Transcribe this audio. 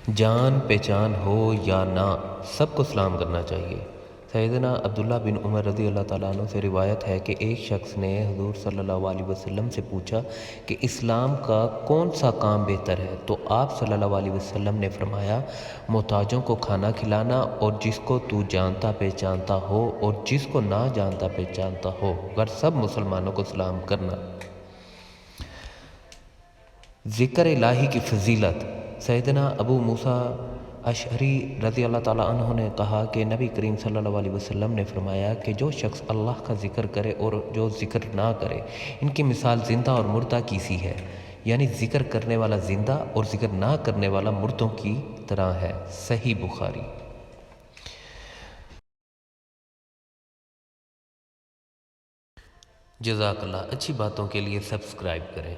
جان پہچان ہو یا نہ سب کو سلام کرنا چاہیے۔ سیدنا عبداللہ بن عمر رضی اللہ تعالیٰ عنہ سے روایت ہے کہ ایک شخص نے حضور صلی اللہ علیہ وسلم سے پوچھا کہ اسلام کا کون سا کام بہتر ہے، تو آپ صلی اللہ علیہ وسلم نے فرمایا، محتاجوں کو کھانا کھلانا اور جس کو تو جانتا پہچانتا ہو اور جس کو نہ جانتا پہچانتا ہو اگر سب مسلمانوں کو سلام کرنا۔ ذکر الہی کی فضیلت۔ سیدنا ابو موسیٰ اشعری رضی اللہ تعالیٰ عنہ نے کہا کہ نبی کریم صلی اللہ علیہ وسلم نے فرمایا کہ جو شخص اللہ کا ذکر کرے اور جو ذکر نہ کرے، ان کی مثال زندہ اور مردہ کی سی ہے، یعنی ذکر کرنے والا زندہ اور ذکر نہ کرنے والا مردوں کی طرح ہے۔ صحیح بخاری۔ جزاک اللہ۔ اچھی باتوں کے لیے سبسکرائب کریں۔